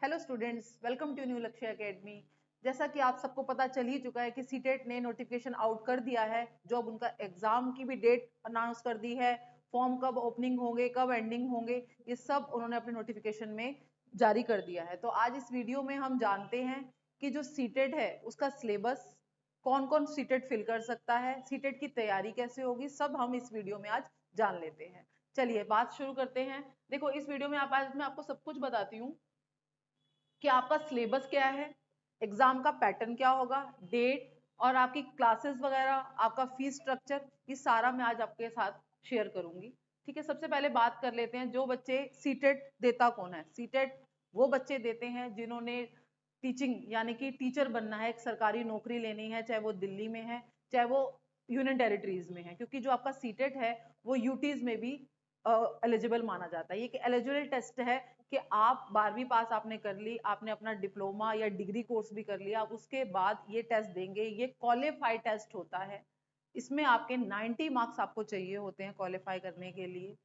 Hello students, welcome to new Lakshya academy. जैसा कि आप सबको पता चल ही चुका है कि सीटेट ने नोटिफिकेशन आउट कर दिया है, जो अब उनका एग्जाम की भी डेट अनाउंस कर दी है। फॉर्म कब ओपनिंग होंगे, कब एंडिंग होंगे, ये सब उन्होंने अपने नोटिफिकेशन में जारी कर दिया है। तो आज इस वीडियो में हम जानते हैं कि जो सीटेट है उसका सिलेबस, कौन कौन सीटेट फिल कर सकता है, सीटेट की तैयारी कैसे होगी, सब हम इस वीडियो में आज जान लेते हैं। चलिए बात शुरू करते हैं। देखो, इस वीडियो में आज मैं आपको सब कुछ बताती हूँ कि आपका सिलेबस क्या है, एग्जाम का पैटर्न क्या होगा, डेट और आपकी क्लासेस वगैरह, आपका फीस स्ट्रक्चर, ये सारा मैं आज आपके साथ शेयर करूंगी। ठीक है, सबसे पहले बात कर लेते हैं जो बच्चे सीटेट देता कौन है। सीटेट वो बच्चे देते हैं जिन्होंने टीचिंग यानी कि टीचर बनना है, एक सरकारी नौकरी लेनी है, चाहे वो दिल्ली में है चाहे वो यूनियन टेरिटरीज में है, क्योंकि जो आपका सीटेट है वो यूटीज में भी एलिजिबल माना जाता है। ये एक एलिजिबल टेस्ट है कि आप 12वीं पास आपने कर ली, आपने अपना डिप्लोमा या डिग्री कोर्स भी कर लिया, उसके बाद ये टेस्ट देंगे। ये क्वालिफाई टेस्ट होता है। इसमें आपके 90 मार्क्स आपको चाहिए होते हैं क्वालिफाई करने के लिए।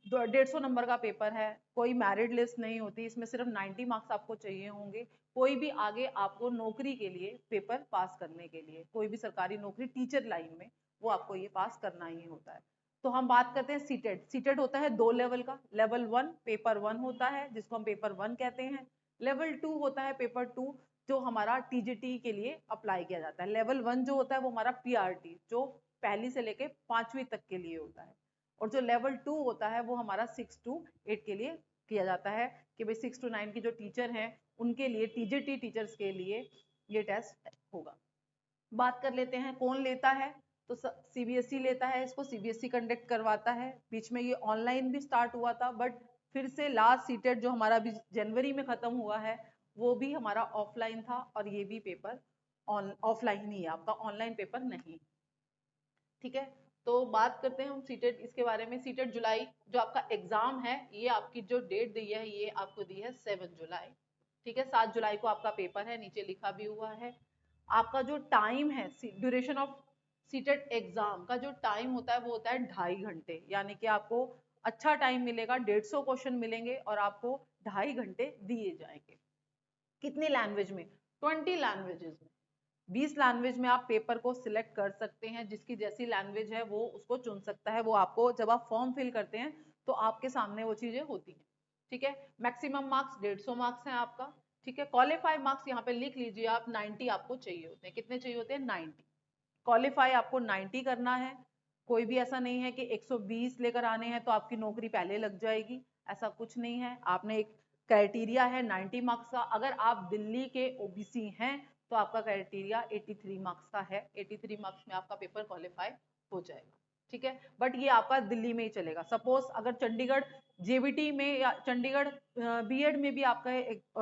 150 नंबर का पेपर है, कोई मैरिड लिस्ट नहीं होती, इसमें सिर्फ 90 मार्क्स आपको चाहिए होंगे। कोई भी आगे आपको नौकरी के लिए पेपर पास करने के लिए, कोई भी सरकारी नौकरी टीचर लाइन में, वो आपको ये पास करना ही होता है। तो हम बात करते हैं सीटेट। सीटेट होता है 2 लेवल का। लेवल 1 पेपर 1 होता है, जिसको हम पेपर 1 कहते हैं। लेवल 2 होता है पेपर 2, जो हमारा टीजीटी के लिए अप्लाई किया जाता है। लेवल 1 जो होता है वो हमारा पीआरटी, जो पहली से लेके 5वीं तक के लिए होता है। और जो लेवल 2 होता है वो हमारा 6 to 8 के लिए किया जाता है, कि भाई 6 to 9 की जो टीचर हैं उनके लिए, टीजीटी टीचर्स के लिए ये टेस्ट होगा। बात कर लेते हैं कौन लेता है। तो सीबीएसई लेता है इसको, सीबीएसई कंडक्ट करवाता है। बीच में ये ऑनलाइन भी स्टार्ट हुआ था, बट फिर से लास्ट सीटेट जो हमारा अभी जनवरी में खत्म हुआ है वो भी हमारा ऑफलाइन था, और ये भी पेपर ऑफलाइन ही है, आपका ऑनलाइन पेपर नहीं। ठीक है, तो बात करते हैं हम सीटेट इसके बारे में। सीटेट जुलाई जो आपका एग्जाम है, ये आपकी जो डेट दी है ये आपको दी है 7 जुलाई। ठीक है, 7 जुलाई को आपका पेपर है, नीचे लिखा भी हुआ है। आपका जो टाइम है, ड्यूरेशन ऑफ सीटेट एग्जाम का जो टाइम होता है वो होता है 2.5 घंटे, यानी कि आपको अच्छा टाइम मिलेगा, 150 क्वेश्चन मिलेंगे और आपको 2.5 घंटे दिए जाएंगे। कितनी लैंग्वेज में? 20 लैंग्वेजेस में। 20 लैंग्वेज में आप पेपर को सिलेक्ट कर सकते हैं, जिसकी जैसी लैंग्वेज है वो उसको चुन सकता है। वो आपको जब आप फॉर्म फिल करते हैं तो आपके सामने वो चीजें होती हैं। ठीक है, मैक्सिमम मार्क्स 150 मार्क्स हैं आपका। ठीक है, क्वालिफाई मार्क्स यहाँ पे लिख लीजिए आप, 90 आपको चाहिए होते हैं। कितने चाहिए होते हैं? 90। क्वालिफाई आपको 90 करना है। कोई भी ऐसा नहीं है कि 120 लेकर आने हैं तो आपकी नौकरी पहले लग जाएगी, ऐसा कुछ नहीं है। आपने एक क्राइटेरिया है 90 मार्क्स का। अगर आप दिल्ली के ओबीसी हैं तो आपका क्राइटेरिया 83 मार्क्स का है। 83 मार्क्स में आपका पेपर क्वालिफाई हो जाएगा। ठीक है, बट ये आपका दिल्ली में ही चलेगा। सपोज अगर चंडीगढ़ जेबीटी में या चंडीगढ़ बीएड में भी आपका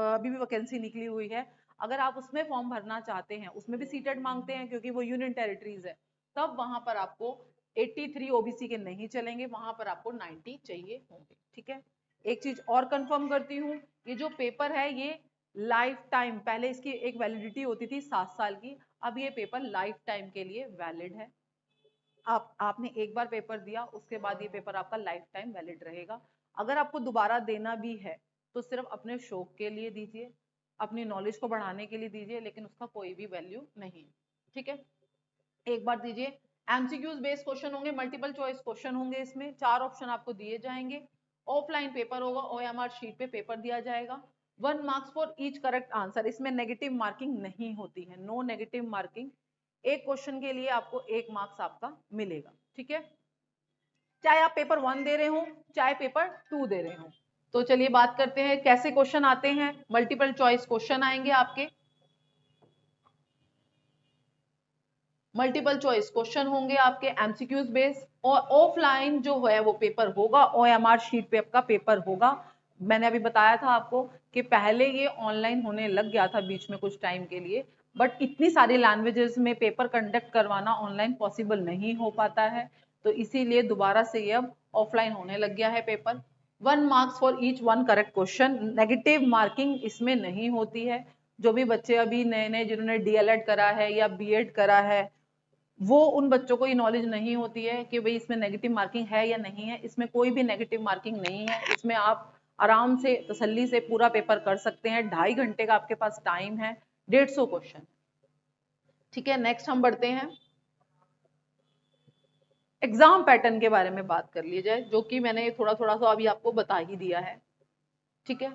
अभी भी वैकेंसी निकली हुई है, अगर आप उसमें फॉर्म भरना चाहते हैं, उसमें भी सीटेट मांगते हैं क्योंकि वो यूनियन टेरिटरीज है, तब वहां पर आपको 83 ओबीसी के नहीं चलेंगे, वहां पर आपको 90 चाहिए होंगे। ठीक है, एक चीज और कंफर्म करती हूँ, ये जो पेपर है ये लाइफ टाइम, पहले इसकी एक वैलिडिटी होती थी 7 साल की, अब ये पेपर लाइफ टाइम के लिए वैलिड है। आपने एक बार पेपर दिया, उसके बाद ये पेपर आपका लाइफ टाइम वैलिड रहेगा। अगर आपको दोबारा देना भी है तो सिर्फ अपने शौक के लिए दीजिए, अपनी नॉलेज को बढ़ाने के लिए दीजिए, लेकिन उसका कोई भी वैल्यू नहीं। ठीक है, एक बार दीजिए। एमसीक्यूज बेस्ड क्वेश्चन होंगे, मल्टीपल चॉइस क्वेश्चन होंगे, इसमें 4 ऑप्शन आपको दिए जाएंगे। ऑफलाइन पेपर होगा, ओएमआर शीट पे पेपर दिया जाएगा। 1 marks for each correct answer, इसमें नेगेटिव मार्किंग नहीं होती है, नो नेगेटिव मार्किंग। एक क्वेश्चन के लिए आपको 1 मार्क्स आपका मिलेगा। ठीक है, चाहे आप पेपर 1 दे रहे हो चाहे पेपर 2 दे रहे हो। तो चलिए बात करते हैं कैसे क्वेश्चन आते हैं। मल्टीपल चॉइस क्वेश्चन आएंगे आपके, मल्टीपल चॉइस क्वेश्चन होंगे आपके एमसीक्यूज बेस्ड, और ऑफलाइन जो है वो पेपर होगा, ओएमआर शीट पे आपका पेपर होगा। मैंने अभी बताया था आपको कि पहले ये ऑनलाइन होने लग गया था बीच में कुछ टाइम के लिए, बट इतनी सारी लैंग्वेजेस में पेपर कंडक्ट करवाना ऑनलाइन पॉसिबल नहीं हो पाता है, तो इसीलिए दोबारा से ये अब ऑफलाइन होने लग गया है paper. 1 marks for each 1 correct question, negative marking इसमें नहीं होती है। जो भी बच्चे अभी नए नए जिन्होंने डीएलएड करा है या बीएड करा है, वो उन बच्चों को ये नॉलेज नहीं होती है कि भाई इसमें नेगेटिव मार्किंग है या नहीं है। इसमें कोई भी नेगेटिव मार्किंग नहीं है। इसमें आप आराम से तसल्ली से पूरा पेपर कर सकते हैं। 2.5 घंटे का आपके पास टाइम है, 150 क्वेश्चन। ठीक है, नेक्स्ट हम बढ़ते हैं, एग्जाम पैटर्न के बारे में बात कर ली जाए, जो कि मैंने थोड़ा थोड़ा सा अभी आपको बता ही दिया है। ठीक है,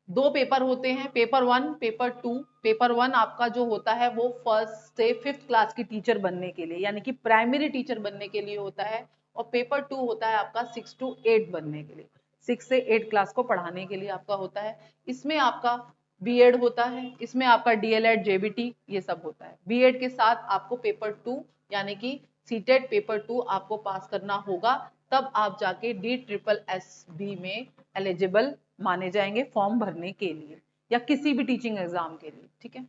2 पेपर होते हैं, पेपर 1, पेपर 2। पेपर 1 आपका जो होता है वो 1st से 5th क्लास की टीचर बनने के लिए, यानी कि प्राइमरी टीचर बनने के लिए होता है, और पेपर 2 होता है आपका 6 to 8 बनने के लिए, 6 से 8 क्लास को पढ़ाने के लिए आपका होता है। इसमें आपका बीएड होता है, इसमें आपका डीएलएड, जेबीटी ये सब होता है। बीएड के साथ आपको पेपर 2 यानी कि सीटेट पेपर 2 आपको पास करना होगा, तब आप जाके DSSB में एलिजिबल माने जाएंगे फॉर्म भरने के लिए या किसी भी टीचिंग एग्जाम के लिए। ठीक है,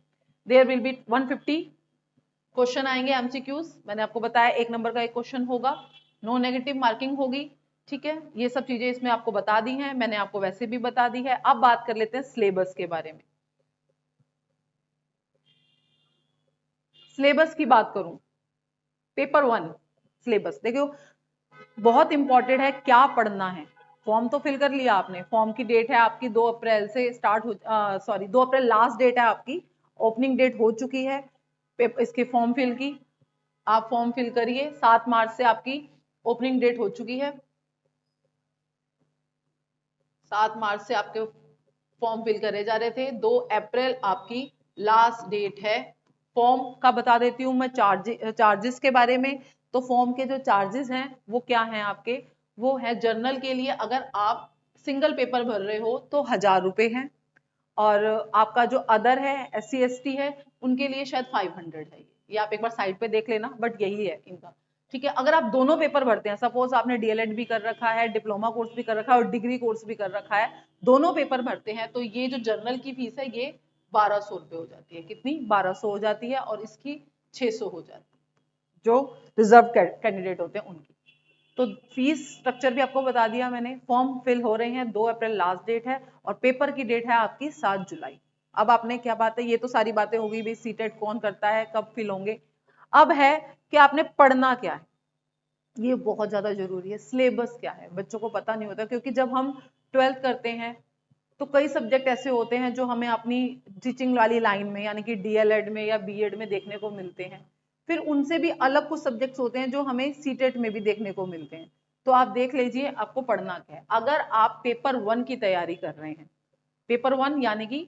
देयर विल बी 150 क्वेश्चन आएंगे एमसीक्यूज। मैंने आपको बताया 1 नंबर का एक क्वेश्चन होगा, नो नेगेटिव मार्किंग होगी। ठीक है, ये सब चीजें इसमें आपको बता दी हैं, मैंने आपको वैसे भी बता दी है। अब बात कर लेते हैं सिलेबस के बारे में। सिलेबस की बात करूं, पेपर 1 सिलेबस देखो बहुत इंपॉर्टेंट है, क्या पढ़ना है। फॉर्म तो फिल कर लिया आपने, फॉर्म की डेट है आपकी 2 अप्रैल से स्टार्ट हो, 2 अप्रैल लास्ट डेट है आपकी, ओपनिंग डेट हो चुकी है इसके फॉर्म फिल की। आप फॉर्म फिल करिए, 7 मार्च से आपकी ओपनिंग डेट हो चुकी है, 7 मार्च से आपके फॉर्म फिल करे जा रहे थे, 2 अप्रैल आपकी लास्ट डेट है। फॉर्म का बता देती हूँ मैं चार्जेस के बारे में। तो फॉर्म के जो चार्जेस हैं वो क्या हैं आपके, वो है जर्नल के लिए अगर आप सिंगल पेपर भर रहे हो तो 1000 रुपए हैं, और आपका जो अदर है SC ST है उनके लिए शायद 500 है। ये आप एक बार साइड पे देख लेना, बट यही है इनका। ठीक है, अगर आप दोनों पेपर भरते हैं, सपोज आपने डीएलएड भी कर रखा है, डिप्लोमा कोर्स भी कर रखा है और डिग्री कोर्स भी कर रखा है, दोनों पेपर भरते हैं, तो ये जो जर्नल की फीस है ये 1200 रुपए हो जाती है। कितनी? 1200 हो जाती है, और इसकी 600 हो जाती है जो रिजर्व कैंडिडेट होते हैं उनकी। तो फीस स्ट्रक्चर भी आपको बता दिया मैंने। फॉर्म फिल हो रहे हैं, 2 अप्रैल लास्ट डेट है, और पेपर की डेट है आपकी 7 जुलाई। अब आपने क्या बात है, ये तो सारी बातें होगी भाई, सीटेट कौन करता है, कब फिल होंगे। अब है कि आपने पढ़ना क्या है, ये बहुत ज्यादा जरूरी है। सिलेबस क्या है, बच्चों को पता नहीं होता, क्योंकि जब हम 12th करते हैं तो कई सब्जेक्ट ऐसे होते हैं जो हमें अपनी टीचिंग वाली लाइन में यानी कि डीएलएड में या बीएड में देखने को मिलते हैं। फिर उनसे भी अलग कुछ सब्जेक्ट्स होते हैं जो हमें सीटेट में भी देखने को मिलते हैं। तो आप देख लीजिए आपको पढ़ना क्या है। अगर आप पेपर 1 की तैयारी कर रहे हैं, पेपर 1 यानी कि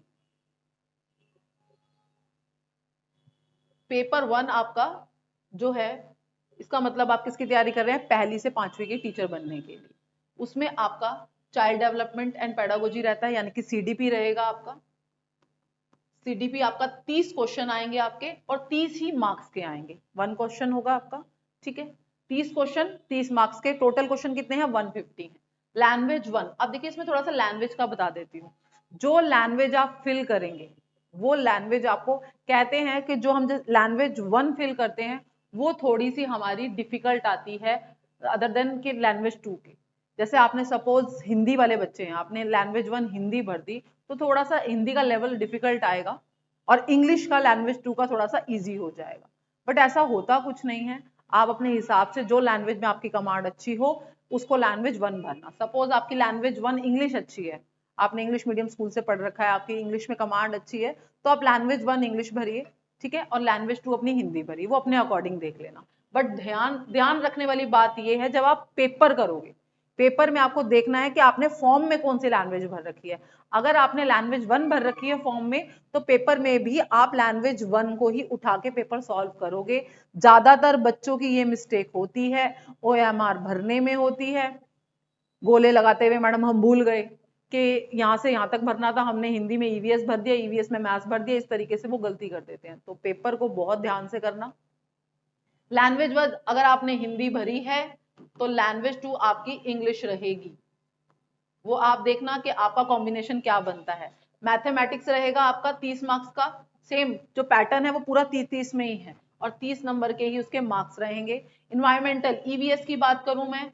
पेपर 1 आपका जो है, इसका मतलब आप किसकी तैयारी कर रहे हैं, 1ली से 5वीं की टीचर बनने के लिए। उसमें आपका चाइल्ड डेवलपमेंट एंड पेडागोजी रहता है, यानी कि सीडीपी रहेगा आपका। सीडीपी आपका 30 क्वेश्चन आएंगे आपके, और 30 ही मार्क्स के आएंगे, 1 क्वेश्चन होगा आपका। ठीक है, 30 क्वेश्चन 30 मार्क्स के, टोटल क्वेश्चन कितने हैं, 150 है। लैंग्वेज 1, अब देखिए इसमें थोड़ा सा लैंग्वेज का बता देती हूँ। जो लैंग्वेज आप फिल करेंगे वो लैंग्वेज आपको कहते हैं कि जो हम लैंग्वेज 1 फिल करते हैं वो थोड़ी सी हमारी डिफिकल्ट आती है अदर देन कि लैंग्वेज 2 के। जैसे आपने सपोज हिंदी वाले बच्चे हैं, आपने लैंग्वेज 1 हिंदी भर दी, तो थोड़ा सा हिंदी का लेवल डिफिकल्ट आएगा, और इंग्लिश का लैंग्वेज 2 का थोड़ा सा इजी हो जाएगा। बट ऐसा होता कुछ नहीं है, आप अपने हिसाब से जो लैंग्वेज में आपकी कमांड अच्छी हो उसको लैंग्वेज 1 भरना। सपोज आपकी लैंग्वेज 1 इंग्लिश अच्छी है, आपने इंग्लिश मीडियम स्कूल से पढ़ रखा है, आपकी इंग्लिश में कमांड अच्छी है, तो आप लैंग्वेज 1 इंग्लिश भरिए। ठीक है, और लैंग्वेज 2 अपनी हिंदी भरिए, वो अपने अकॉर्डिंग देख लेना। बट ध्यान ध्यान रखने वाली बात यह है, जब आप पेपर करोगे, पेपर में आपको देखना है कि आपने फॉर्म में कौन सी लैंग्वेज भर रखी है। अगर आपने लैंग्वेज 1 भर रखी है फॉर्म में, तो पेपर में भी आप लैंग्वेज 1 को ही उठा के पेपर सॉल्व करोगे। ज्यादातर बच्चों की ये मिस्टेक होती है, OMR भरने में होती है, गोले लगाते हुए मैडम हम भूल गए कि यहाँ से यहाँ तक भरना था, हमने हिंदी में EVS भर दिया, EVS में मैथ्स भर दिया, इस तरीके से वो गलती कर देते हैं। तो पेपर को बहुत ध्यान से करना। लैंग्वेज 1 अगर आपने हिंदी भरी है तो लैंग्वेज 2 आपकी इंग्लिश रहेगी। वो आप देखना कि आपका कॉम्बिनेशन क्या बनता है। मैथमेटिक्स रहेगा आपका 30 मार्क्स का, सेम जो पैटर्न है वो पूरा 30 में ही है, और 30 नंबर के ही उसके मार्क्स रहेंगे। इन्वायरमेंटल EVS की बात करूं मैं,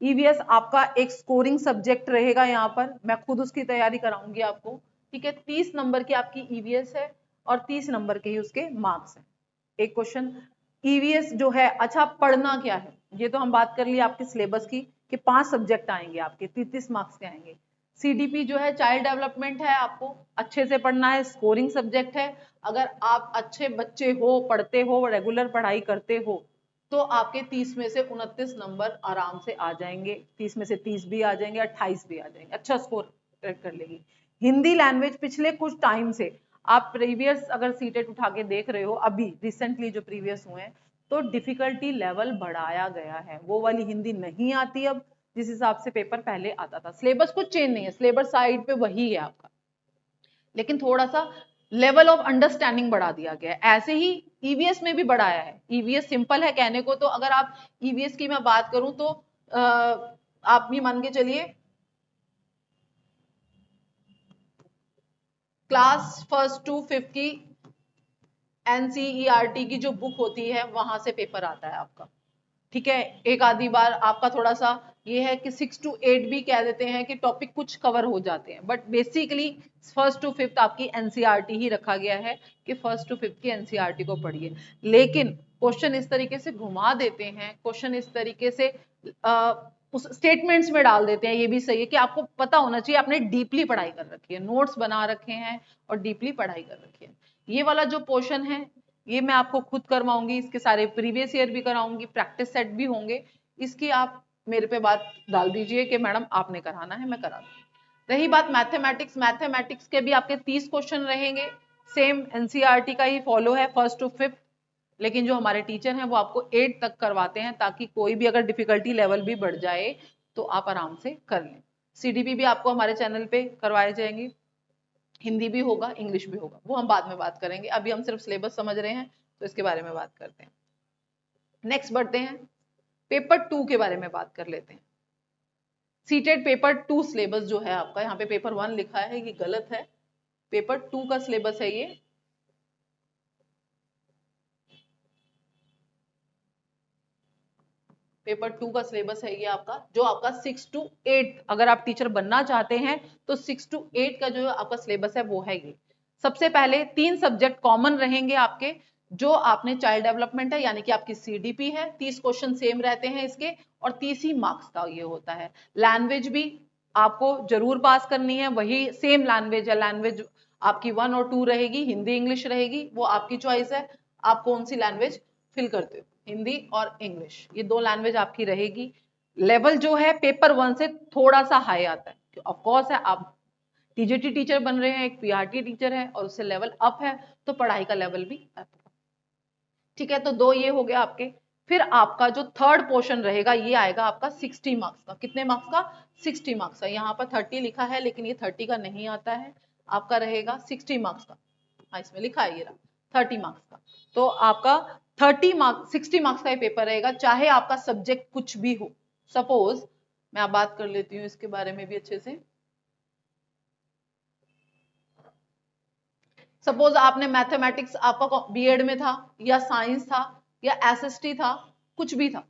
EVS आपका एक स्कोरिंग सब्जेक्ट रहेगा, यहाँ पर मैं खुद उसकी तैयारी कराऊंगी आपको। ठीक है, 30 नंबर की आपकी EVS है, और 30 नंबर के ही उसके मार्क्स हैं। एक क्वेश्चन EVS जो है, अच्छा पढ़ना क्या है, ये तो हम बात कर ली आपके सिलेबस की कि 5 सब्जेक्ट आएंगे आपके, 33 मार्क्स के आएंगे। CDP जो है चाइल्ड डेवलपमेंट है, आपको अच्छे से पढ़ना है, स्कोरिंग सब्जेक्ट है। अगर आप अच्छे बच्चे हो, पढ़ते हो, रेगुलर पढ़ाई करते हो, तो आपके 30 में से 29 नंबर आराम से आ जाएंगे, 30 में से 30 भी आ जाएंगे, 28 भी आ जाएंगे, अच्छा स्कोर कर लेगी। हिंदी लैंग्वेज पिछले कुछ टाइम से आप प्रीवियस अगर सीटेट उठा के देख रहे हो, अभी रिसेंटली जो प्रीवियस हुए हैं, तो डिफिकल्टी लेवल बढ़ाया गया है। वो वाली हिंदी नहीं आती अब जिस हिसाब से पेपर पहले आता था। सिलेबस कुछ चेंज नहीं है, सिलेबस साइड पे वही है आपका, लेकिन थोड़ा सा लेवल ऑफ अंडरस्टैंडिंग बढ़ा दिया गया है। ऐसे ही ईवीएस में भी बढ़ाया है। ईवीएस सिंपल है कहने को, तो अगर आप ईवीएस की मैं बात करूं तो आप भी मान के चलिए क्लास 1 to 5 की एनसीईआरटी की जो बुक होती है वहां से पेपर आता है आपका, ठीक है। एक आधी बार आपका थोड़ा सा ये है कि 6 to 8 भी कह देते हैं कि टॉपिक कुछ कवर हो जाते हैं, but basically 1st to 5th आपकी एनसीईआरटी ही रखा गया है कि 1st to 5th की एनसीईआरटी को पढ़िए। लेकिन क्वेश्चन इस तरीके से घुमा देते हैं, क्वेश्चन इस तरीके से उस स्टेटमेंट्स में डाल देते हैं। ये भी सही है कि आपको पता होना चाहिए आपने डीपली पढ़ाई कर रखी है, नोट्स बना रखे हैं और डीपली पढ़ाई कर रखी है। ये वाला जो पोर्शन है ये मैं आपको खुद करवाऊंगी, इसके सारे प्रीवियस ईयर भी कराऊंगी, प्रैक्टिस सेट भी होंगे। इसकी आप मेरे पे बात डाल दीजिए कि मैडम आपने कराना है, मैं करा दूंगी। रही बात मैथमेटिक्स, मैथमेटिक्स के भी आपके 30 क्वेश्चन रहेंगे, सेम एनसीईआरटी का ही फॉलो है 1st to 5th, लेकिन जो हमारे टीचर हैं वो आपको 8 तक करवाते हैं, ताकि कोई भी अगर डिफिकल्टी लेवल भी बढ़ जाए तो आप आराम से कर लें। सीडीपी भी आपको हमारे चैनल पे करवाए जाएंगे, हिंदी भी होगा, इंग्लिश भी होगा, वो हम बाद में बात करेंगे। अभी हम सिर्फ सिलेबस समझ रहे हैं तो इसके बारे में बात करते हैं। नेक्स्ट बढ़ते हैं, पेपर 2 के बारे में बात कर लेते हैं। सीटेट पेपर 2 सिलेबस जो है आपका, यहाँ पे पेपर 1 लिखा है, ये गलत है, पेपर 2 का सिलेबस है ये। पेपर 2 का सिलेबस है ये आपका, जो आपका 6 to 8, अगर आप टीचर बनना चाहते हैं तो 6 to 8 का जो आपका सिलेबस है वो है ये। सबसे पहले 3 सब्जेक्ट कॉमन रहेंगे आपके, जो आपने चाइल्ड डेवलपमेंट है यानी कि आपकी सीडीपी है, 30 क्वेश्चन सेम रहते हैं इसके, और 30 ही मार्क्स का ये होता है। लैंग्वेज भी आपको जरूर पास करनी है, वही सेम लैंग्वेज है, लैंग्वेज आपकी 1 और 2 रहेगी, हिंदी इंग्लिश रहेगी, वो आपकी चॉइस है, आप कौन सी लैंग्वेज फिल करते हो, हिंदी और इंग्लिश, ये 2 लैंग्वेज आपकी रहेगी। लेवल जो है पेपर 1 से थोड़ा सा हाई आता है, ऑफ कोर्स है, आप टीजीटी टीचर बन रहे हैं, एक पीआरटी टीचर है और उससे लेवल अप है, तो पढ़ाई का लेवल भी अप, ठीक है। तो 2 ये हो गया आपके। फिर आपका जो थर्ड पोर्शन रहेगा ये आएगा आपका 60 मार्क्स का। कितने मार्क्स का? 60 मार्क्स का। यहाँ पर 30 लिखा है लेकिन ये 30 का नहीं आता है, आपका रहेगा 60 मार्क्स का। हाँ, इसमें लिखा है ये रहा 30 मार्क्स का। तो आपका 30 मार्क्स 60 मार्क्स का ये पेपर रहेगा, चाहे आपका सब्जेक्ट कुछ भी हो। सपोज मैं आप बात कर लेती हूँ इसके बारे में भी अच्छे से। सपोज आपने मैथमेटिक्स आपका बीएड में था, या साइंस था, या एसएसटी था, कुछ भी था,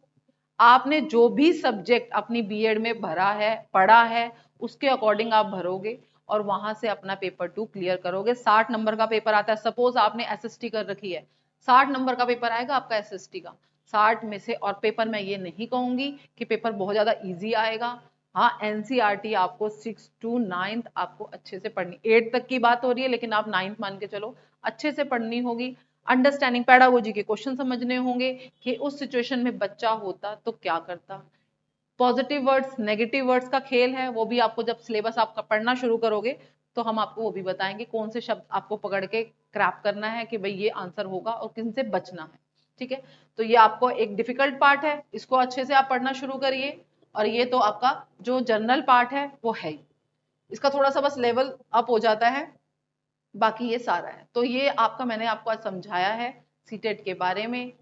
आपने जो भी सब्जेक्ट अपनी बीएड में भरा है, पढ़ा है, उसके अकॉर्डिंग आप भरोगे और वहां से अपना पेपर 2 क्लियर करोगे। 60 नंबर का पेपर आता है। सपोज आपने एसएसटी कर रखी है, 60 नंबर का पेपर आएगा आपका एसएसटी का। 60 में से, और पेपर मैं ये नहीं कहूंगी कि पेपर बहुत ज्यादा इजी आएगा, हाँ एनसीईआरटी आपको 6 to 9 आपको अच्छे से पढ़नी, 8 तक की बात हो रही है लेकिन आप 9 मान के चलो, अच्छे से पढ़नी होगी। अंडरस्टैंडिंग पेडागोजी के क्वेश्चन समझने होंगे कि उस सिचुएशन में बच्चा होता तो क्या करता। पॉजिटिव वर्ड्स नेगेटिव वर्ड्स का खेल है, वो भी आपको जब सिलेबस आपका पढ़ना शुरू करोगे तो हम आपको वो भी बताएंगे कौन से शब्द आपको पकड़ के क्रैप करना है कि भाई ये आंसर होगा और किन से बचना है, ठीक है। तो ये आपको एक डिफिकल्ट पार्ट है, इसको अच्छे से आप पढ़ना शुरू करिए। और ये तो आपका जो जनरल पार्ट है वो है ही, इसका थोड़ा सा बस लेवल अप हो जाता है, बाकी ये सारा है। तो ये आपका मैंने आपको आज समझाया है सीटेट के बारे में।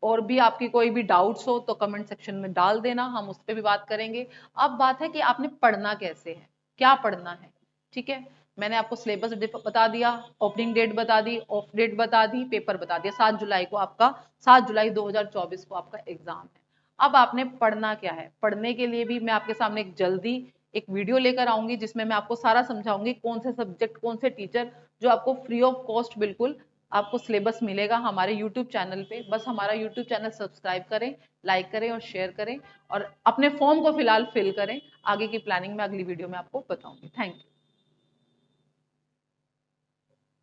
और भी आपकी कोई भी डाउट्स हो तो कमेंट सेक्शन में डाल देना, हम उस पर भी बात करेंगे। अब बात है कि आपने पढ़ना कैसे है, क्या पढ़ना है, ठीक है। मैंने आपको सिलेबस बता दिया, ओपनिंग डेट बता दी, ऑफ डेट बता दी, पेपर बता दिया। 7 जुलाई को आपका 7 जुलाई 2024 को आपका एग्जाम है। अब आपने पढ़ना क्या है, पढ़ने के लिए भी मैं आपके सामने एक जल्दी एक वीडियो लेकर आऊंगी जिसमें मैं आपको सारा समझाऊंगी कौन से सब्जेक्ट, कौन से टीचर जो आपको फ्री ऑफ कॉस्ट बिल्कुल आपको सिलेबस मिलेगा हमारे यूट्यूब चैनल पे। बस हमारा यूट्यूब चैनल सब्सक्राइब करें, लाइक करें और शेयर करें और अपने फॉर्म को फिलहाल फिल करें। आगे की प्लानिंग में अगली वीडियो में आपको बताऊंगी। Thank you.